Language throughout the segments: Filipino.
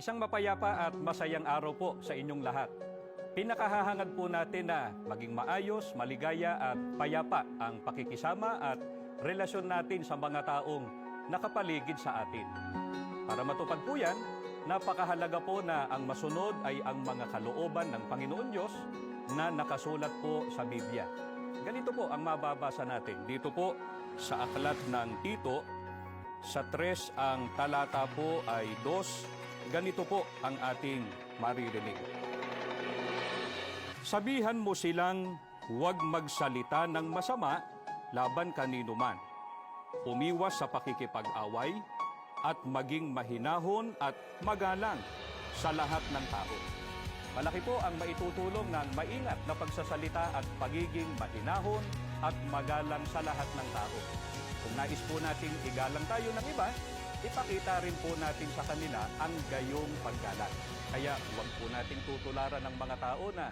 Isang mapayapa at masayang araw po sa inyong lahat. Pinakahahangad po natin na maging maayos, maligaya at payapa ang pakikisama at relasyon natin sa mga taong nakapaligid sa atin. Para matupad po yan, napakahalaga po na ang masunod ay ang mga kalooban ng Panginoon Diyos na nakasulat po sa Biblia. Ganito po ang mababasa natin. Dito po sa aklat ng Tito, sa 3 ang talata po ay 2. Ganito po ang ating maririnig. Sabihan mo silang huwag magsalita ng masama laban kanino man. Umiwas sa pakikipag-away at maging mahinahon at magalang sa lahat ng tao. Malaki po ang maitutulong ng maingat na pagsasalita at pagiging mahinahon at magalang sa lahat ng tao. Kung nais po nating igalang tayo ng iba, ipakita rin po natin sa kanila ang gayong paggalang. Kaya huwag po nating tutularan ng mga tao na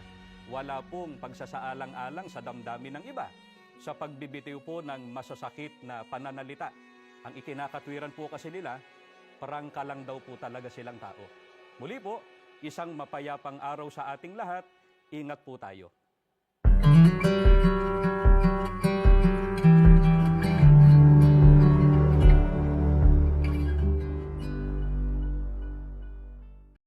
wala pong pagsasaalang-alang sa damdamin ng iba sa pagbibitiw po ng masasakit na pananalita. Ang ikinakatwiran po kasi nila, prangka lang daw po talaga silang tao. Muli po, isang mapayapang araw sa ating lahat. Ingat po tayo.